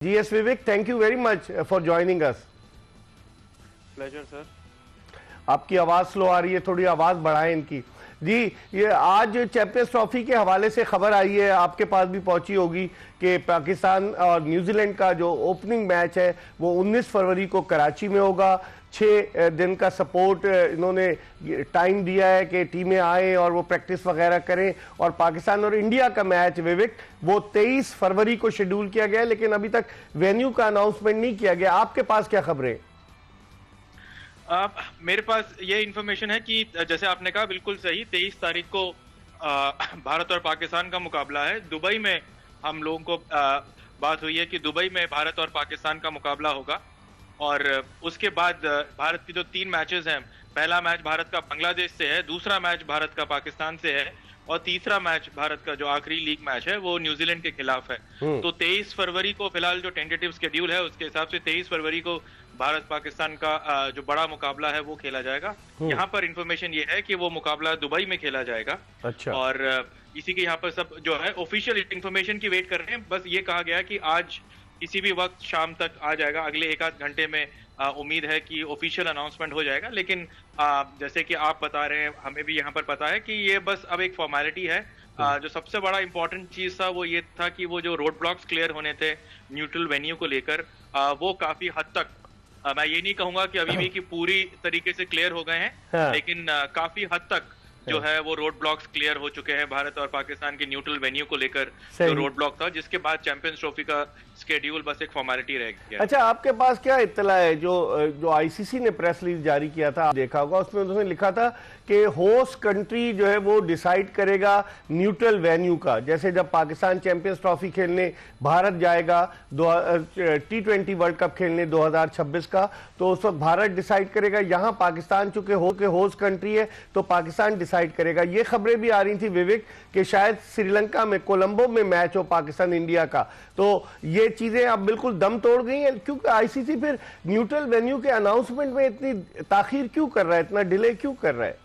GS Vivek, thank you very much for joining us. Pleasure sir. आपकी आवाज slow आ रही है, थोड़ी आवाज बढ़ाएं इनकी। जी, ये आज चैंपियंस ट्रॉफी के हवाले से खबर आई है, आपके पास भी पहुंची होगी कि पाकिस्तान और न्यूजीलैंड का जो ओपनिंग मैच है वो 19 फरवरी को कराची में होगा। 6 दिन का सपोर्ट इन्होंने टाइम दिया है कि टीमें आए और वो प्रैक्टिस वगैरह करें। और पाकिस्तान और इंडिया का मैच विवेक वो 23 फरवरी को शेड्यूल किया गया है, लेकिन अभी तक वेन्यू का अनाउंसमेंट नहीं किया गया। आपके पास क्या खबरें? मेरे पास ये इन्फॉर्मेशन है कि जैसे आपने कहा बिल्कुल सही, 23 तारीख को भारत और पाकिस्तान का मुकाबला है। दुबई में हम लोगों को बात हुई है कि दुबई में भारत और पाकिस्तान का मुकाबला होगा। और उसके बाद भारत की जो 3 मैचेस हैं, पहला मैच भारत का बांग्लादेश से है, दूसरा मैच भारत का पाकिस्तान से है और तीसरा मैच भारत का जो आखिरी लीग मैच है वो न्यूजीलैंड के खिलाफ है। तो 23 फरवरी को फिलहाल जो टेंटेटिव शेड्यूल है उसके हिसाब से 23 फरवरी को भारत पाकिस्तान का जो बड़ा मुकाबला है वो खेला जाएगा। यहाँ पर इंफॉर्मेशन ये है कि वो मुकाबला दुबई में खेला जाएगा। अच्छा। और इसी के यहाँ पर सब जो है ऑफिशियल इंफॉर्मेशन की वेट कर रहे हैं। बस ये कहा गया कि आज किसी भी वक्त शाम तक आ जाएगा, अगले 1-8 घंटे में उम्मीद है कि ऑफिशियल अनाउंसमेंट हो जाएगा। लेकिन जैसे कि आप बता रहे हैं, हमें भी यहाँ पर पता है कि ये बस अब एक फॉर्मेलिटी है। जो सबसे बड़ा इंपॉर्टेंट चीज था वो ये था कि वो जो रोड ब्लॉक्स क्लियर होने थे न्यूट्रल वेन्यू को लेकर, वो काफी हद तक, मैं ये नहीं कहूंगा कि अभी भी कि पूरी तरीके से क्लियर हो गए हैं, हाँ। लेकिन काफी हद तक जो है वो रोड ब्लॉक्स क्लियर हो चुके हैं भारत और पाकिस्तान के न्यूट्रल वेन्यू को लेकर। जो रोड ब्लॉक था जिसके बाद चैंपियंस ट्रॉफी का स्केड्यूल बस एक फॉर्मेलिटी रह गया। अच्छा, आपके पास क्या इत्तला है? जो आईसीसी ने प्रेस रिलीज जारी किया था, आप देखा होगा, उसमें उन्होंने लिखा था कि होस्ट कंट्री जो है वो डिसाइड करेगा न्यूट्रल वेन्यू का। जैसे जब पाकिस्तान चैंपियंस ट्रॉफी खेलने भारत जाएगा, T20 वर्ल्ड कप खेलने 2026 का, तो उस वक्त भारत डिसाइड करेगा। यहाँ पाकिस्तान चूंकि होस्ट कंट्री है तो पाकिस्तान डिसाइड करेगा। ये खबरें भी आ रही थी विवेक कि शायद श्रीलंका में कोलंबो में मैच हो पाकिस्तान इंडिया का। तो ये चीजें अब बिल्कुल दम तोड़ गई हैं, क्योंकि आईसीसी फिर न्यूट्रल वेन्यू के अनाउंसमेंट में इतनी ताखीर क्यों कर रहा है, इतना डिले क्यों कर रहा है?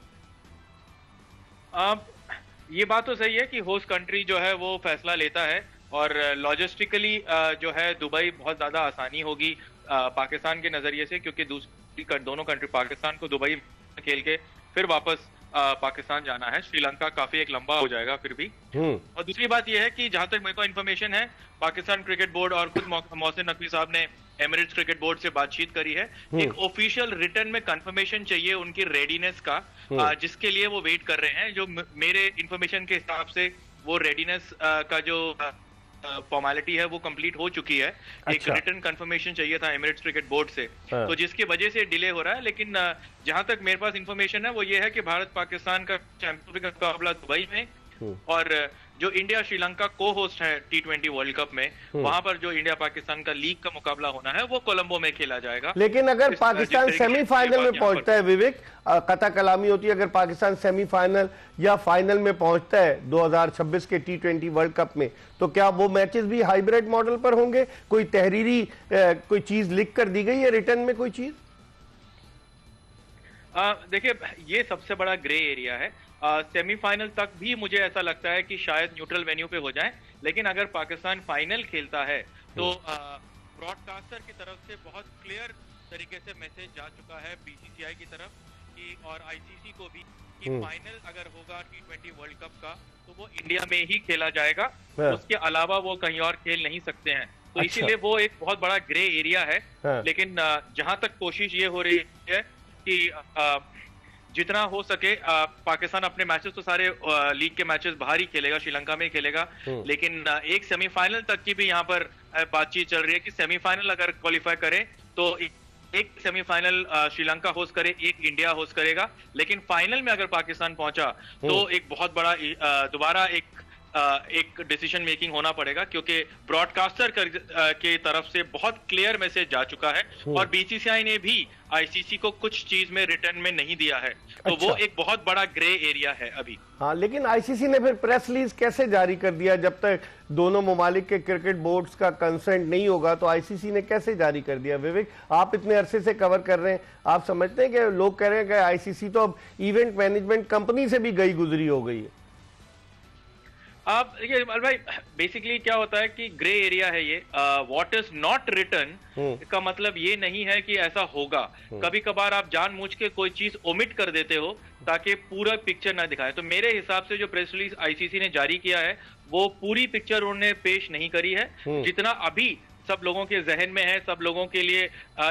ये बात तो सही है कि होस्ट कंट्री जो है वो फैसला लेता है और लॉजिस्टिकली जो है दुबई बहुत ज्यादा आसानी होगी पाकिस्तान के नजरिए से, क्योंकि दोनों कंट्री, पाकिस्तान को दुबई खेल के फिर वापस पाकिस्तान जाना है। श्रीलंका काफी एक लंबा हो जाएगा फिर भी। और दूसरी बात यह है कि जहां तक मेरे को इन्फॉर्मेशन है, पाकिस्तान क्रिकेट बोर्ड और खुद मोहसिन नकवी साहब ने एमिरेट्स क्रिकेट बोर्ड से बातचीत करी है। एक ऑफिशियल रिटर्न में कंफर्मेशन चाहिए उनकी रेडीनेस का, जिसके लिए वो वेट कर रहे हैं। जो मेरे इन्फॉर्मेशन के हिसाब से वो रेडीनेस का जो फॉर्मेलिटी है वो कंप्लीट हो चुकी है। एक रिटर्न कंफर्मेशन चाहिए था एमिरेट्स क्रिकेट बोर्ड से, तो जिसकी वजह से डिले हो रहा है। लेकिन जहां तक मेरे पास इंफॉर्मेशन है वो ये है कि भारत पाकिस्तान का चैंपियन का मुकाबला दुबई में, और जो इंडिया श्रीलंका को होस्ट है T20 वर्ल्ड कप में, वहां पर जो इंडिया पाकिस्तान का लीग का मुकाबला होना है वो कोलंबो में खेला जाएगा। लेकिन अगर पाकिस्तान सेमीफाइनल में पहुंचता है विवेक, कता कलामी होती है, अगर पाकिस्तान सेमीफाइनल या फाइनल में पहुंचता है 2026 के T20 वर्ल्ड कप में, तो क्या वो मैचेस भी हाइब्रिड मॉडल पर होंगे? कोई तहरीरी कोई चीज लिख कर दी गई है रिटर्न में, कोई चीज? देखिए, ये सबसे बड़ा ग्रे एरिया है। सेमीफाइनल तक भी मुझे ऐसा लगता है कि शायद न्यूट्रल वेन्यू पे हो जाए, लेकिन अगर पाकिस्तान फाइनल खेलता है तो ब्रॉडकास्टर की तरफ से बहुत क्लियर तरीके से मैसेज जा चुका है बीसीसीआई की तरफ कि, और आईसीसी को भी, कि फाइनल अगर होगा T20 वर्ल्ड कप का तो वो इंडिया में ही खेला जाएगा, उसके अलावा वो कहीं और खेल नहीं सकते हैं। तो इसीलिए वो एक बहुत बड़ा ग्रे एरिया है। लेकिन जहां तक कोशिश ये हो रही है कि जितना हो सके पाकिस्तान अपने मैचेस तो सारे लीग के मैचेस बाहर ही खेलेगा, श्रीलंका में ही खेलेगा। लेकिन एक सेमीफाइनल तक की भी यहाँ पर बातचीत चल रही है कि सेमीफाइनल अगर क्वालिफाई करे तो एक सेमीफाइनल श्रीलंका होस्ट करे, एक इंडिया होस्ट करेगा। लेकिन फाइनल में अगर पाकिस्तान पहुंचा तो एक बहुत बड़ा दोबारा एक डिसीजन मेकिंग होना पड़ेगा, क्योंकि ब्रॉडकास्टर के तरफ से बहुत क्लियर मैसेज जा चुका है और बीसीसीआई ने भी आईसीसी को कुछ चीज में रिटर्न में नहीं दिया है। तो वो एक बहुत बड़ा ग्रे एरिया है अभी। हाँ, लेकिन आईसीसी ने फिर प्रेस रिलीज कैसे जारी कर दिया? जब तक दोनों ममालिक के क्रिकेट बोर्ड्स का कंसेंट नहीं होगा तो आईसीसी ने कैसे जारी कर दिया? विवेक, आप इतने अरसे से कवर कर रहे हैं, आप समझते हैं कि लोग कह रहे हैं कि आईसीसी तो अब इवेंट मैनेजमेंट कंपनी से भी गई गुजरी हो गई है? आप ये भाई बेसिकली क्या होता है कि ग्रे एरिया है ये। व्हाट इज नॉट रिटन का मतलब ये नहीं है कि ऐसा होगा। कभी कभार आप जानबूझ के कोई चीज ओमिट कर देते हो ताकि पूरा पिक्चर ना दिखाए। तो मेरे हिसाब से जो प्रेस रिलीज आईसीसी ने जारी किया है वो पूरी पिक्चर उन्होंने पेश नहीं करी है। जितना अभी सब लोगों के जहन में है, सब लोगों के लिए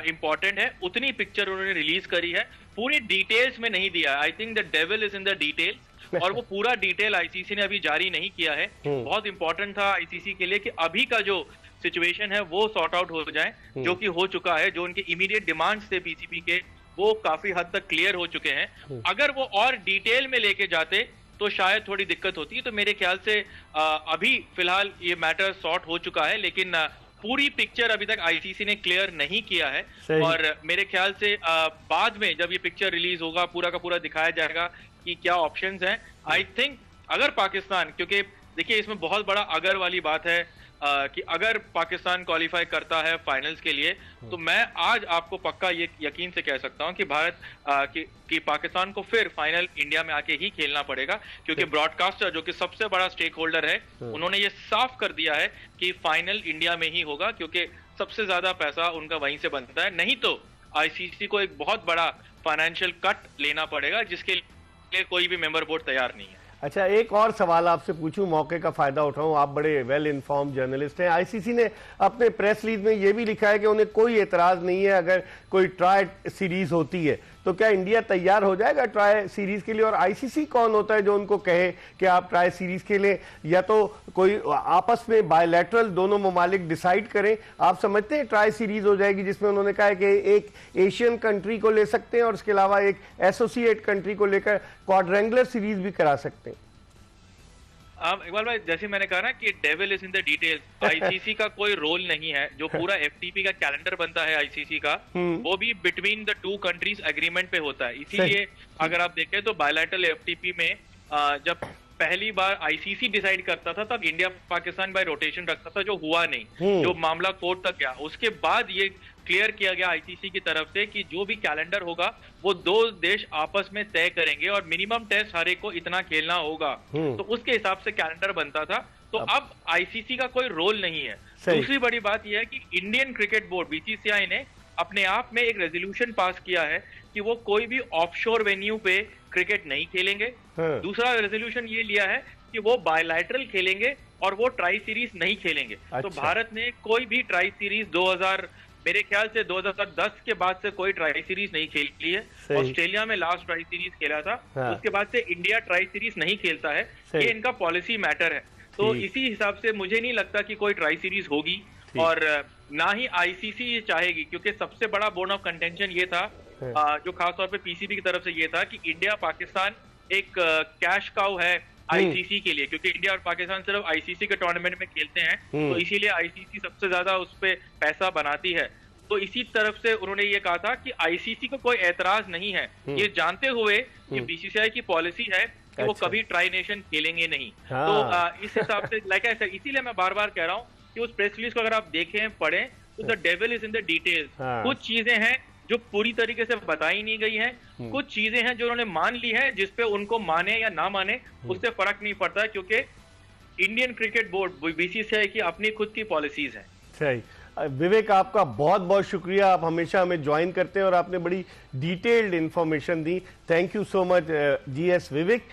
इंपॉर्टेंट है, उतनी पिक्चर उन्होंने रिलीज करी है। पूरी डिटेल्स में नहीं दिया। I think the devil is in the details, और वो पूरा डिटेल आईसीसी ने अभी जारी नहीं किया है। बहुत इंपॉर्टेंट था आईसीसी के लिए कि अभी का जो सिचुएशन है वो सॉर्ट आउट हो जाए, जो कि हो चुका है। जो उनके इमीडिएट डिमांड्स थे पीसीबी के, वो काफी हद तक क्लियर हो चुके हैं। अगर वो और डिटेल में लेके जाते तो शायद थोड़ी दिक्कत होती है। तो मेरे ख्याल से अभी फिलहाल ये मैटर सॉर्ट हो चुका है, लेकिन पूरी पिक्चर अभी तक आईसीसी ने क्लियर नहीं किया है। और मेरे ख्याल से बाद में जब ये पिक्चर रिलीज होगा पूरा का पूरा दिखाया जाएगा कि क्या ऑप्शंस हैं। आई थिंक अगर पाकिस्तान, क्योंकि देखिए इसमें बहुत बड़ा अगर वाली बात है कि अगर पाकिस्तान क्वालिफाई करता है फाइनल्स के लिए, तो मैं आज आपको पक्का ये यकीन से कह सकता हूं कि भारत कि पाकिस्तान को फिर फाइनल इंडिया में आके ही खेलना पड़ेगा। क्योंकि ब्रॉडकास्टर जो कि सबसे बड़ा स्टेक होल्डर है, उन्होंने ये साफ कर दिया है कि फाइनल इंडिया में ही होगा, क्योंकि सबसे ज्यादा पैसा उनका वहीं से बनता है। नहीं तो आईसीसी को एक बहुत बड़ा फाइनेंशियल कट लेना पड़ेगा, जिसके लिए कोई भी मेंबर बोर्ड तैयार नहीं है। अच्छा, एक और सवाल आपसे पूछूं, मौके का फायदा उठाऊं, आप बड़े वेल इन्फॉर्म जर्नलिस्ट हैं। आईसीसी ने अपने प्रेस रिलीज में यह भी लिखा है कि उन्हें कोई एतराज नहीं है अगर कोई ट्राई सीरीज होती है, तो क्या इंडिया तैयार हो जाएगा ट्राई सीरीज के लिए? और आईसीसी कौन होता है जो उनको कहे कि आप ट्राई सीरीज के लिए? या तो कोई आपस में बायलैटरल दोनों ममालिक डिसाइड करें। आप समझते हैं ट्राई सीरीज हो जाएगी जिसमें उन्होंने कहा है कि एक एशियन कंट्री को ले सकते हैं और इसके अलावा एक एसोसिएट कंट्री को लेकर क्वाड्रेंगुलर सीरीज भी करा सकते हैं? इकबाल भाई, जैसे मैंने कहा ना कि devil is in the details. ICC का कोई रोल नहीं है। जो पूरा एफटीपी का कैलेंडर बनता है आईसीसी का, वो भी between the two countries agreement पे होता है। इसीलिए अगर आप देखें तो बायलैटरल एफटीपी में जब पहली बार आईसीसी डिसाइड करता था तब इंडिया पाकिस्तान बाय रोटेशन रखता था, जो हुआ नहीं। जो मामला कोर्ट तक गया, उसके बाद ये क्लियर किया गया आईसीसी की तरफ से कि जो भी कैलेंडर होगा वो दो देश आपस में तय करेंगे और मिनिमम टेस्ट हर एक को इतना खेलना होगा। तो उसके हिसाब से कैलेंडर बनता था। तो अब आईसीसी का कोई रोल नहीं है। दूसरी बड़ी बात यह है कि इंडियन क्रिकेट बोर्ड बीसीसीआई ने अपने आप में एक रेजोल्यूशन पास किया है कि वो कोई भी ऑफशोर वेन्यू पे क्रिकेट नहीं खेलेंगे। दूसरा रेजोल्यूशन ये लिया है कि वो बायलैटरल खेलेंगे और वो ट्राई सीरीज नहीं खेलेंगे। तो भारत ने कोई भी ट्राई सीरीज मेरे ख्याल से 2010 के बाद से कोई ट्राई सीरीज नहीं खेली है। ऑस्ट्रेलिया में लास्ट ट्राई सीरीज खेला था। उसके बाद से इंडिया ट्राई सीरीज नहीं खेलता है। ये इनका पॉलिसी मैटर है। तो इसी हिसाब से मुझे नहीं लगता कि कोई ट्राई सीरीज होगी, और ना ही आईसीसी ये चाहेगी, क्योंकि सबसे बड़ा बोर्न ऑफ कंटेंशन ये था, जो खासतौर पे पीसीबी की तरफ से ये था कि इंडिया पाकिस्तान एक कैश काउ है आईसीसी के लिए, क्योंकि इंडिया और पाकिस्तान सिर्फ आईसीसी के टूर्नामेंट में खेलते हैं। तो इसीलिए आईसीसी सबसे ज्यादा उस पर पैसा बनाती है। तो इसी तरफ से उन्होंने ये कहा था कि आईसीसी को कोई एतराज नहीं है, ये जानते हुए कि बीसीसीआई की पॉलिसी है कि वो कभी ट्राई नेशन खेलेंगे नहीं। तो इस हिसाब से लाइक ऐसा, इसीलिए मैं बार बार कह रहा हूँ कि उस प्रेस रिलीज को अगर आप देखें, पढ़ें, तो the devil is in the details. कुछ चीजें हैं जो पूरी तरीके से बताई नहीं गई हैं, कुछ चीजें हैं जो उन्होंने मान ली है, जिसपे उनको माने या ना माने उससे फर्क नहीं पड़ता, क्योंकि इंडियन क्रिकेट बोर्ड बीसीसीआई की अपनी खुद की पॉलिसीज हैं। सही। विवेक, आपका बहुत बहुत शुक्रिया। आप हमेशा हमें ज्वाइन करते हैं और आपने बड़ी detailed information the. Thank you so much GS Vivek.